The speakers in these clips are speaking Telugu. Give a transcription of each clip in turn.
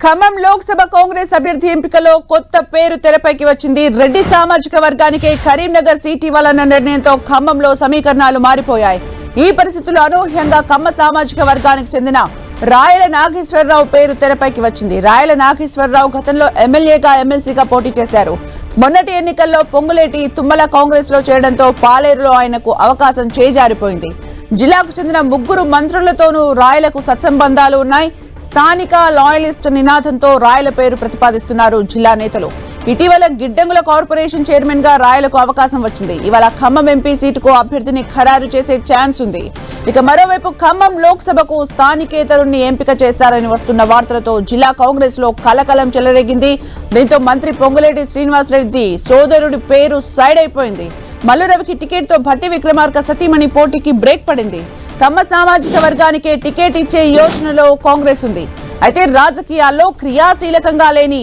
ఖమ్మం లోక్సభ కాంగ్రెస్ అభ్యర్థి ఎంపికలో కొత్త పేరు తెరపైకి వచ్చింది. రెడ్డి సామాజిక వర్గానికి కరీంనగర్ సీట్ ఇవ్వాలన్న నిర్ణయంతో ఖమ్మంలో సమీకరణాలు మారిపోయాయి. ఈ పరిస్థితుల్లో అనూహ్యంగా కమ్మ సామాజిక వర్గానికి చెందిన రాయల నాగేశ్వరరావు పేరు తెరపైకి వచ్చింది. రాయల నాగేశ్వరరావు గతంలో ఎమ్మెల్యేగా ఎమ్మెల్సీగా పోటీ చేశారు. మొన్నటి ఎన్నికల్లో పొంగులేటి తుమ్మల కాంగ్రెస్ లో చేరడంతో పాలేరులో ఆయనకు అవకాశం చేజారిపోయింది. జిల్లాకు చెందిన 3 మంత్రులతోనూ రాయలకు సత్సంబంధాలు ఉన్నాయి. స్థానిక లాయలిస్ట్ నినాదంతో రాయల పేరు ప్రతిపాదిస్తున్నారు జిల్లా నేతలు. ఇటీవల గిడ్డంగుల కార్పొరేషన్ చైర్మన్ గా రాయలకు అవకాశం వచ్చింది. ఇవాళ ఖమ్మం ఎంపీ సీటుకు అభ్యర్థిని ఖరారు చేసే ఛాన్స్ ఉంది. ఇక మరోవైపు ఖమ్మం లోక్సభకు స్థానికేతరుణ్ణి ఎంపిక చేస్తారని వస్తున్న వార్తలతో జిల్లా కాంగ్రెస్ లో కలకలం చెలరేగింది. దీంతో మంత్రి పొంగులేటి శ్రీనివాసరెడ్డి సోదరుడి పేరు సైడ్ అయిపోయింది. మల్లురవికి టికెట్ తో భట్టి విక్రమార్క సతీమణి పోటీకి బ్రేక్ పడింది. కమ్మ సామాజిక వర్గానికే టికెట్ ఇచ్చే యోచనలో కాంగ్రెస్ ఉంది. అయితే రాజకీయాల్లో క్రియాశీలకంగా లేని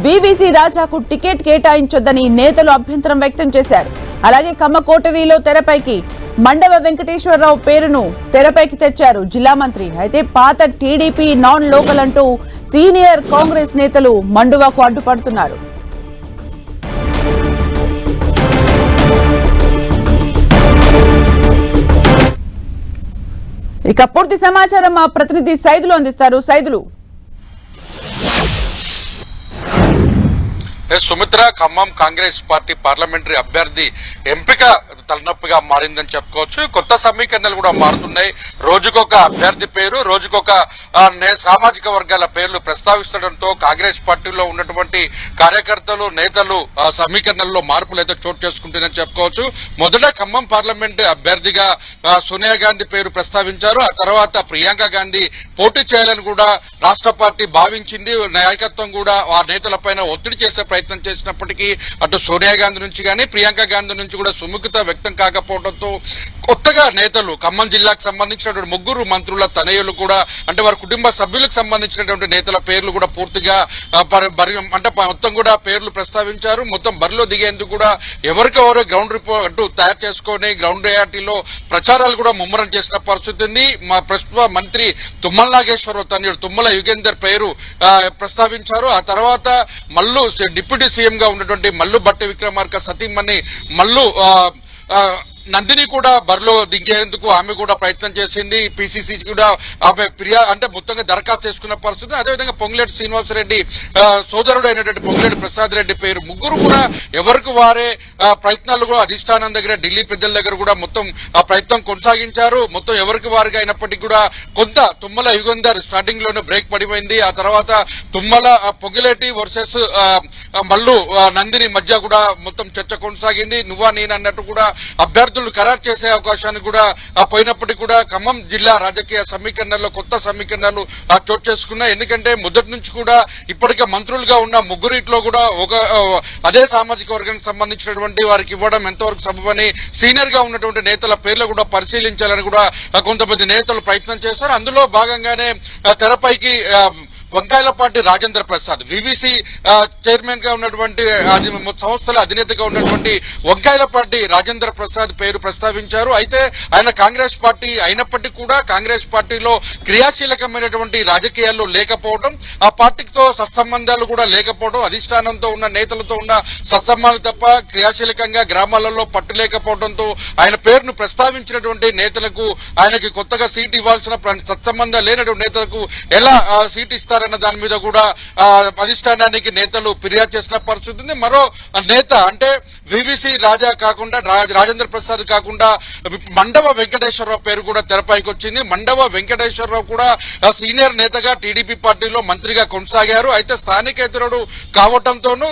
బీబీసీ రాజాకు టికెట్ కేటాయించొద్దని నేతలు అభ్యంతరం వ్యక్తం చేశారు. అలాగే కమ్మ కోటరీలో తెరపైకి మండవ వెంకటేశ్వరరావు పేరును తెరపైకి తెచ్చారు జిల్లా మంత్రి. అయితే పాత టీడీపీ నాన్ లోకల్ అంటూ సీనియర్ కాంగ్రెస్ నేతలు మండువాకు అడ్డుపడుతున్నారు. ఇక పూర్తి సమాచారం మా ప్రతినిధి సైదులు అందిస్తారు. సైదులు, సుమిత్ర, ఖమ్మం కాంగ్రెస్ పార్టీ పార్లమెంటరీ అభ్యర్థి ఎంపిక తలనొప్పిగా మారిందని చెప్పుకోవచ్చు. కొత్త సమీకరణలు కూడా మారుతున్నాయి. రోజుకొక అభ్యర్థి పేరు, రోజుకొక సామాజిక వర్గాల పేర్లు ప్రస్తావిస్తుండటంతో కాంగ్రెస్ పార్టీలో ఉన్నటువంటి కార్యకర్తలు, నేతలు సమీకరణల్లో మార్పులు అయితే చోటు చేసుకుంటున్నారని చెప్పుకోవచ్చు. మొదట ఖమ్మం పార్లమెంట్ అభ్యర్థిగా సోనియా గాంధీ పేరు ప్రస్తావించారు. ఆ తర్వాత ప్రియాంక గాంధీ పోటీ చేయాలని కూడా రాష్ట్ర పార్టీ భావించింది. నాయకత్వం కూడా ఆ నేతలపైన ఒత్తిడి చేసే ప్రయత్నం చేసినప్పటికీ అటు సోనియా గాంధీ నుంచి కానీ ప్రియాంక గాంధీ నుంచి కూడా సుముఖత వ్యక్తం కాకపోవడంతో కొత్తగా నేతలు ఖమ్మం జిల్లాకు సంబంధించినటువంటి 3 మంత్రుల తనయులు కూడా, అంటే వారి కుటుంబ సభ్యులకు సంబంధించినటువంటి నేతల పేర్లు కూడా పూర్తిగా అంటే మొత్తం కూడా పేర్లు ప్రస్తావించారు. మొత్తం బరిలో దిగేందుకు కూడా ఎవరికెవరో గ్రౌండ్ రిపోర్ట్ తయారు చేసుకుని గ్రౌండ్ రియాలిటీలో ప్రచారాలు కూడా ముమ్మరం చేసిన పరిస్థితి ఉంది. మా ప్రస్తుత మంత్రి తుమ్మల నాగేశ్వరరావు తనయుడు తుమ్మల యుగేందర్ పేరు ప్రస్తావించారు. ఆ తర్వాత మల్లు డిప్యూటీ సీఎం గా ఉన్నటువంటి మల్లు భట్టి విక్రమార్క సతీమణి మల్లు నందిని కూడా బరిలో దిగేందుకు ఆమె కూడా ప్రయత్నం చేసింది. పిసిసి కూడా ఆమె అంటే మొత్తంగా దరఖాస్తు చేసుకున్న పరిస్థితి. అదేవిధంగా పొంగులేటి శ్రీనివాసరెడ్డి సోదరుడు అయినటువంటి పొంగులేటి ప్రసాద్ రెడ్డి పేరు, 3 కూడా ఎవరికి వారే ప్రయత్నాలు కూడా అధిష్టానం దగ్గర, ఢిల్లీ పెద్దల దగ్గర కూడా మొత్తం ఆ ప్రయత్నం కొనసాగించారు. మొత్తం ఎవరికి వారిగా అయినప్పటికీ కూడా కొంత తుమ్మల యుగంధర్ స్టార్టింగ్ లోనే బ్రేక్ పడిపోయింది. ఆ తర్వాత తుమ్మల పొంగులేటి వర్సెస్ మల్లు నందిని మధ్య కూడా మొత్తం చర్చ కొనసాగింది. నువ్వా నేను అన్నట్టు కూడా అభ్యర్థులు ఖరారు చేసే అవకాశాన్ని కూడా పోయినప్పటికీ కూడా ఖమ్మం జిల్లా రాజకీయ సమీకరణలో కొత్త సమీకరణలు చోటు చేసుకున్నాయి. ఎందుకంటే మొదటి నుంచి కూడా ఇప్పటికే మంత్రులుగా ఉన్న 3 కూడా అదే సామాజిక వర్గానికి సంబంధించినటువంటి వారికి ఇవ్వడం ఎంతవరకు సబబని సీనియర్ గా ఉన్నటువంటి నేతల పేర్లు కూడా పరిశీలించాలని కూడా కొంతమంది నేతలు ప్రయత్నం చేశారు. అందులో భాగంగానే తెరపైకి వంకాయలపాటి రాజేంద్ర ప్రసాద్, వివిసి చైర్మన్ గా ఉన్నటువంటి సంస్థల అధినేతగా ఉన్నటువంటి వంకాయలపాటి రాజేంద్ర ప్రసాద్ పేరు ప్రస్తావించారు. అయితే ఆయన కాంగ్రెస్ పార్టీ అయినప్పటికీ కూడా కాంగ్రెస్ పార్టీలో క్రియాశీలకమైనటువంటి రాజకీయాల్లో లేకపోవడం, ఆ పార్టీతో సత్సంబంధాలు కూడా లేకపోవడం, అధిష్టానంతో ఉన్న నేతలతో ఉన్న సత్సంబంధాలు తప్ప క్రియాశీలకంగా గ్రామాలలో పట్టు లేకపోవడంతో ఆయన పేరును ప్రస్తావించినటువంటి నేతలకు ఆయనకి కొత్తగా సీట్ ఇవ్వాల్సిన సత్సంబంధం లేనటువంటి నేతలకు ఎలా సీట్ ఇస్తారు అన్న దాని మీద కూడా అధిష్టానానికి నేతలు ఫిర్యాదు చేసిన పరిస్థితి ఉంది. మరో నేత అంటే వివిసి రాజా కాకుండా రాజేంద్ర ప్రసాద్ కాకుండా మండవ వెంకటేశ్వరరావు పేరు కూడా తెరపైకి వచ్చింది. మండవ వెంకటేశ్వరరావు కూడా సీనియర్ నేతగా టీడీపీ పార్టీలో మంత్రిగా కొనసాగారు. అయితే స్థానికేతరుడు కావడంతోనూ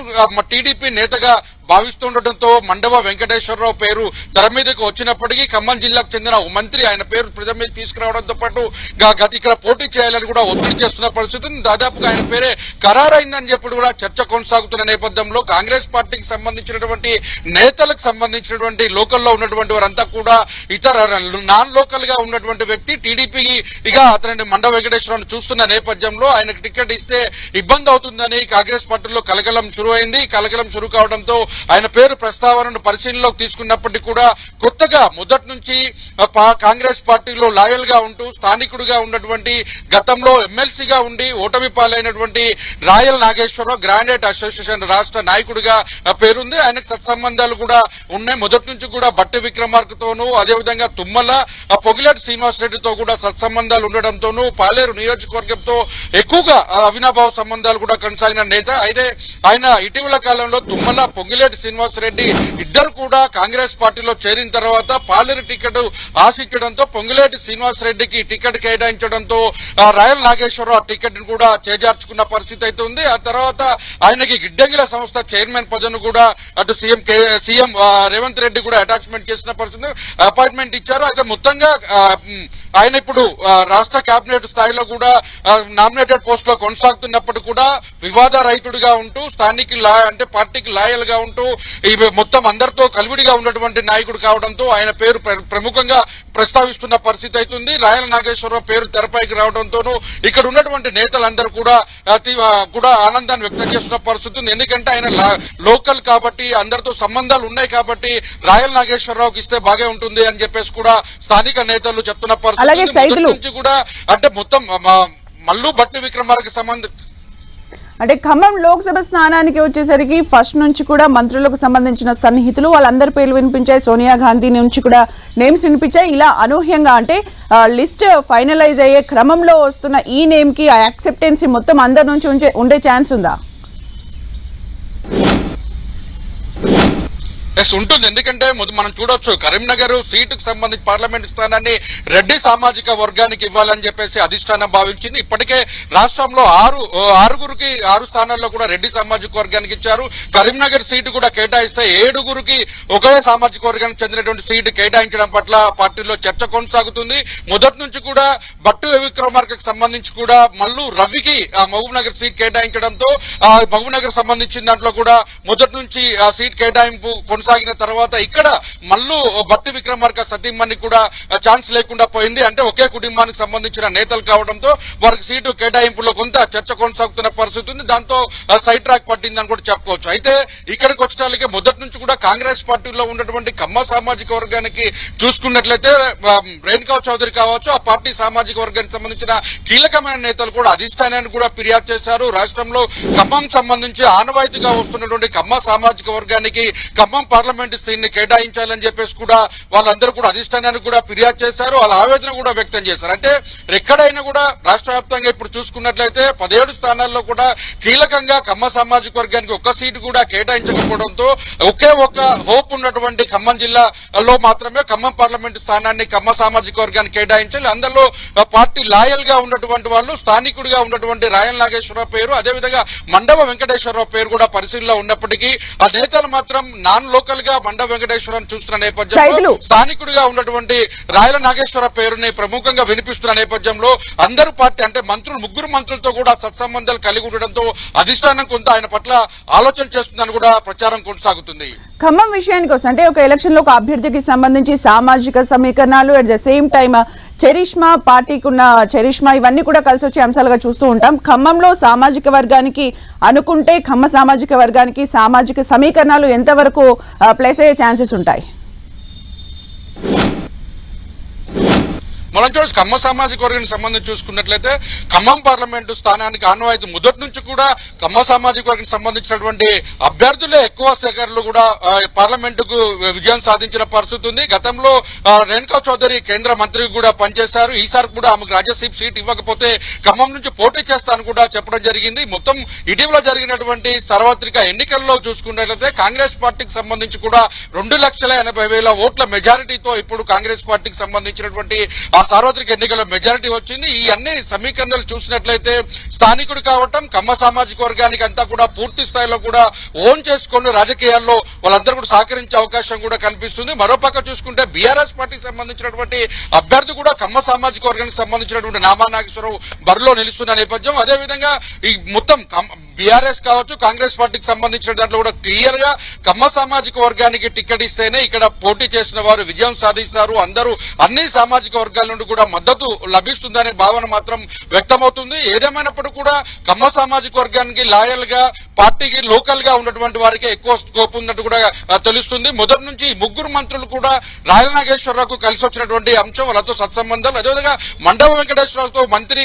టీడీపీ నేతగా భావిస్తుండటంతో మండవ వెంకటేశ్వరరావు పేరు తెర మీదకు వచ్చినప్పటికీ ఖమ్మం జిల్లాకు చెందిన మంత్రి ఆయన పేరు ప్రజల మీద తీసుకురావడంతో పాటు ఇక్కడ పోటీ చేయాలని కూడా ఒత్తిడి చేస్తున్న పరిస్థితి. దాదాపుగా ఆయన పేరే ఖరారైందని చెప్పి కూడా చర్చ కొనసాగుతున్న నేపథ్యంలో కాంగ్రెస్ పార్టీకి సంబంధించినటువంటి నేతలకు సంబంధించినటువంటి లోకల్లో ఉన్నటువంటి వారంతా కూడా ఇతర నాన్ లోకల్ గా ఉన్నటువంటి వ్యక్తి టీడీపీకి అతని మండవ వెంకటేశ్వరరావు చూస్తున్న నేపథ్యంలో ఆయనకు టికెట్ ఇస్తే ఇబ్బంది అవుతుందని కాంగ్రెస్ పార్టీలో కలకలం షురు అయింది. కలకలం షురు కావడంతో ఆయన పేరు ప్రస్తావనను పరిశీలనలోకి తీసుకున్నప్పటికీ కూడా కొత్తగా మొదటి నుంచి కాంగ్రెస్ పార్టీలో లాయల్ గా ఉంటూ స్థానికుడిగా ఉన్నటువంటి గతంలో ఎమ్మెల్సీగా ఉండి ఓటమి పాలైనటువంటి రాయల్ నాగేశ్వరరావు గ్రానైట్ అసోసియేషన్ రాష్ట్ర నాయకుడిగా పేరుంది. ఆయనకు సత్సంబంధాలు కూడా ఉన్నాయి. మొదటి నుంచి కూడా బట్టి విక్రమార్కతోనూ అదేవిధంగా తుమ్మల పొగిలేటి శ్రీనివాస్ రెడ్డితో కూడా సత్సంబంధాలు ఉండడంతోనూ పాలేరు నియోజకవర్గంతో ఎక్కువగా అవినాభావ సంబంధాలు కూడా కొనసాగిన నేత. అయితే ఆయన ఇటీవల కాలంలో తుమ్మల పొంగిలేటి శ్రీనివాస్ రెడ్డి ఇద్దరు కూడా కాంగ్రెస్ పార్టీలో చేరిన తర్వాత పాలేరు టికెట్ ఆశించడంతో పొంగిలేటి శ్రీనివాస్ రెడ్డికి టికెట్ కేటాయించడంతో రాయల్ నాగేశ్వరరావు టికెట్ ను కూడా చేజార్చుకున్న పరిస్థితి అయితే ఉంది. ఆ తర్వాత ఆయనకి గిడ్డంగిల సంస్థ చైర్మన్ పదవిని కూడా అటు సీఎం రేవంత్ రెడ్డి కూడా అటాచ్మెంట్ చేసిన పరిస్థితి అపాయింట్మెంట్ ఇచ్చారు. అయితే మొత్తంగా ఆయన ఇప్పుడు రాష్ట్ర కేబినెట్ స్థాయిలో కూడా నామినేటెడ్ పోస్ట్ లో కొనసాగుతున్నప్పుడు కూడా వివాద రహితుడిగా ఉంటూ స్థానిక అంటే పార్టీకి లాయల్ గా ఉంటూ మొత్తం అందరితో కలివిడిగా ఉన్నటువంటి నాయకుడు కావడంతో ఆయన పేరు ప్రముఖంగా ప్రస్తావిస్తున్న పరిస్థితి అవుతుంది. రాయల్ నాగేశ్వరరావు పేరు తెరపైకి రావడంతోనూ ఇక్కడ ఉన్నటువంటి నేతలందరూ కూడా ఆనందాన్ని వ్యక్తం చేస్తున్న పరిస్థితి ఉంది. ఎందుకంటే ఆయన లోకల్ కాబట్టి అందరితో సంబంధాలు ఉన్నాయి కాబట్టి రాయల్ నాగేశ్వరరావుకి ఇస్తే బాగా ఉంటుంది అని చెప్పేసి కూడా స్థానిక నేతలు చెప్తున్న పరిస్థితి నుంచి కూడా అంటే మొత్తం మల్లు బట్టి విక్రమార్క సంబంధం అంటే ఖమ్మం లోక్సభ స్థానానికి వచ్చేసరికి ఫస్ట్ నుంచి కూడా మంత్రులకు సంబంధించిన సన్నిహితులు వాళ్ళందరి పేర్లు వినిపించాయి. సోనియా గాంధీ నుంచి కూడా నేమ్స్ వినిపించాయి. ఇలా అనూహ్యంగా అంటే లిస్ట్ ఫైనలైజ్ అయ్యే క్రమంలో వస్తున్న ఈ నేమ్ కి ఆ యాక్సెప్టెన్సీ మొత్తం అందరి నుంచి ఉండే ఛాన్స్ ఉందా? ఉంటుంది. ఎందుకంటే మనం చూడొచ్చు కరీంనగర్ సీటుకు సంబంధించి పార్లమెంట్ స్థానాన్ని రెడ్డి సామాజిక వర్గానికి ఇవ్వాలని చెప్పేసి అధిష్టానం భావించింది. ఇప్పటికే రాష్ట్రంలో ఆరుగురికి 6 స్థానాల్లో కూడా రెడ్డి సామాజిక వర్గానికి ఇచ్చారు. కరీంనగర్ సీటు కూడా కేటాయిస్తే 7గురికి ఒకే సామాజిక వర్గానికి చెందినటువంటి సీటు కేటాయించడం పట్ల పార్టీలో చర్చ కొనసాగుతుంది. మొదటి నుంచి కూడా బట్టు విక్రమార్కకు సంబంధించి కూడా మల్లు రవికి మహబూబ్ నగర్ సీట్ కేటాయించడంతో మహబూబ్ నగర్ సంబంధించిన దాంట్లో కూడా మొదటి నుంచి ఆ సీట్ కేటాయింపు కొనసాగిన తర్వాత ఇక్కడ మల్లు బట్టి విక్రమార్క సతీమణి కూడా ఛాన్స్ లేకుండా పోయింది. అంటే ఒకే కుటుంబానికి సంబంధించిన నేతలు కావడంతో వారికి సీటు కేటాయింపులో కొంత చర్చ కొనసాగుతున్న పరిస్థితి ఉంది. దాంతో సైడ్ ట్రాక్ పట్టిందని కూడా చెప్పుకోవచ్చు. అయితే ఇక్కడికి వచ్చేటానికి మొదటి నుంచి కూడా కాంగ్రెస్ పార్టీలో ఉన్నటువంటి కమ్మ సామాజిక వర్గానికి చూసుకున్నట్లయితే రేణుకా చౌదరి కావచ్చు, ఆ పార్టీ సామాజిక వర్గానికి సంబంధించిన కీలకమైన నేతలు కూడా అధిష్టానాన్ని కూడా ఫిర్యాదు చేశారు. రాష్ట్రంలో ఖమ్మం సంబంధించి ఆనవాయితీగా వస్తున్నటువంటి కమ్మ సామాజిక వర్గానికి ఖమ్మం పార్లమెంట్ సీట్ని కేటాయించాలని చెప్పేసి కూడా వాళ్ళందరూ కూడా అధిష్టానానికి కూడా ఫిర్యాదు చేశారు. వాళ్ళ ఆవేదన కూడా వ్యక్తం చేశారు. అంటే ఎక్కడైనా కూడా రాష్ట్ర వ్యాప్తంగా ఇప్పుడు చూసుకున్నట్లయితే 17 స్థానాల్లో కూడా కీలకంగా కమ్మ సామాజిక వర్గానికి ఒక్క సీటు కూడా కేటాయించకపోవడంతో ఒకే ఒక హోప్ ఉన్నటువంటి ఖమ్మం జిల్లాలో మాత్రమే ఖమ్మం పార్లమెంట్ స్థానాన్ని కమ్మ సామాజిక వర్గానికి కేటాయించాలి. అందులో పార్టీ లాయల్ గా ఉన్నటువంటి వాళ్ళు స్థానికుడిగా ఉన్నటువంటి రాయల్ నాగేశ్వరరావు పేరు అదేవిధంగా మండవ వెంకటేశ్వరరావు పేరు కూడా పరిశీలనలో ఉన్నప్పటికీ ఆ నేతలు మాత్రం నాన్ లోకల్ గా మండవ వెంకటేశ్వరరావు చూస్తున్న నేపథ్యంలో స్థానికుడిగా ఉన్నటువంటి రాయల నాగేశ్వర పేరుని ప్రముఖంగా వినిపిస్తున్న నేపథ్యంలో అందరూ పార్టీ అంటే ముగ్గురు మంత్రులతో కూడా సత్సంబంధాలు కలిగి ఉండడంతో అధిష్టానం కొంత ఆయన పట్ల ఆలోచన చేస్తుందని కూడా ప్రచారం కొనసాగుతుంది. ఖమ్మం విషయానికి వస్తే అంటే ఒక ఎలక్షన్ లో ఒక అభ్యర్థికి సంబంధించి సామాజిక సమీకరణాలు at the same time charisma పార్టీకి ఉన్న చరిష్మా ఇవన్నీ కూడా కలిసి వచ్చే అంశాలుగా చూస్తూ ఉంటాం. ఖమ్మంలో సామాజిక వర్గానికి అనుకుంటే ఖమ్మ సామాజిక వర్గానికి సామాజిక సమీకరణాలు ఎంతవరకు ప్లేస్ అయ్యే ఛాన్సెస్ ఉంటాయి? మనం చూడొచ్చు ఖమ్మం సామాజిక వర్గానికి సంబంధించి చూసుకున్నట్లయితే ఖమ్మం పార్లమెంటు స్థానానికి ఆనవాయితీ మొదటి నుంచి కూడా ఖమ్మం సామాజిక వర్గానికి సంబంధించినటువంటి అభ్యర్థులే ఎక్కువ సేకరణలు కూడా పార్లమెంటుకు విజయం సాధించిన పరిస్థితి ఉంది. గతంలో రేణుకా చౌదరి కేంద్ర మంత్రికి కూడా పనిచేశారు. ఈసారి కూడా ఆమెకు రాజ్యసభ సీట్ ఇవ్వకపోతే ఖమ్మం నుంచి పోటీ చేస్తానని కూడా చెప్పడం జరిగింది. మొత్తం ఇటీవల జరిగినటువంటి సార్వత్రిక ఎన్నికల్లో చూసుకున్నట్లయితే కాంగ్రెస్ పార్టీకి సంబంధించి కూడా 2,80,000 ఓట్ల మెజారిటీతో ఇప్పుడు కాంగ్రెస్ పార్టీకి సంబంధించినటువంటి ఆ సార్వత్రిక ఎన్నికల మెజారిటీ వచ్చింది. ఈ అన్ని సమీకరణలు చూసినట్లయితే స్థానికుడు కావటం కమ్మ సామాజిక వర్గానికి అంతా కూడా పూర్తి స్థాయిలో కూడా ఓన్ చేసుకుని రాజకీయాల్లో వాళ్ళందరూ కూడా సహకరించే అవకాశం కూడా కనిపిస్తుంది. మరోపక్క చూసుకుంటే బీఆర్ఎస్ పార్టీకి సంబంధించినటువంటి అభ్యర్థి కూడా కమ్మ సామాజిక వర్గానికి సంబంధించినటువంటి నామా నాగేశ్వరరావు బరిలో నిలుస్తున్న నేపథ్యం అదేవిధంగా ఈ మొత్తం బీఆర్ఎస్ కావచ్చు కాంగ్రెస్ పార్టీకి సంబంధించిన దాంట్లో కూడా క్లియర్ గా కమ్మ సామాజిక వర్గానికి టికెట్ ఇస్తేనే ఇక్కడ పోటీ చేసిన వారు విజయం సాధిస్తారు, అందరూ అన్ని సామాజిక వర్గాల నుండి కూడా మద్దతు లభిస్తుందనే భావన మాత్రం వ్యక్తమవుతుంది. ఏదేమైనప్పుడు కూడా కమ్మ సామాజిక వర్గానికి లాయల్ గా పార్టీకి లోకల్ గా ఉన్నటువంటి వారికి ఎక్కువ స్కోప్ ఉన్నట్టు కూడా తెలుస్తుంది. మొదటి నుంచి ముగ్గురు మంత్రులు కూడా రాయల నాగేశ్వరరావుకు కలిసి వచ్చినటువంటి అంశం, వాళ్ళతో సత్సంబంధాలు. అదేవిధంగా మండవ వెంకటేశ్వరరావుతో మంత్రి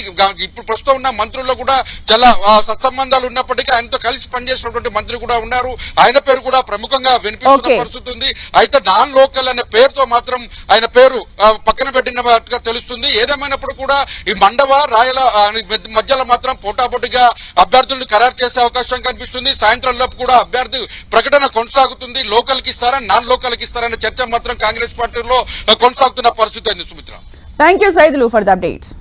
ఇప్పుడు ప్రస్తుతం ఉన్న మంత్రుల్లో కూడా చాలా సత్సంబంధాలు ఉన్నప్పటికీ ఆయనతో కలిసి పనిచేసినటువంటి మంత్రి కూడా ఉన్నారు. ఆయన పేరు కూడా ప్రముఖంగా వినిపిస్తున్న పరిస్థితి ఉంది. అయితే నాన్ లోకల్ అనే పేరుతో మాత్రం ఆయన పేరు పక్కన పెట్టినట్టుగా తెలుస్తుంది. ఏదేమైనప్పుడు కూడా ఈ మండవ రాయల మధ్యలో మాత్రం పోటాపోటీగా అభ్యర్థులను ఖరారు చేసే అవకాశం కనిపిస్తుంది. సాయంత్రం లోపు కూడా అభ్యర్థి ప్రకటన కొనసాగుతుంది. లోకల్ కి ఇస్తారా, నాన్ లోకల్ కి ఇస్తారనే చర్చ మాత్రం కాంగ్రెస్ పార్టీలో కొనసాగుతున్న పరిస్థితి ఉంది. Sumitra, thank you Saidulu for the updates.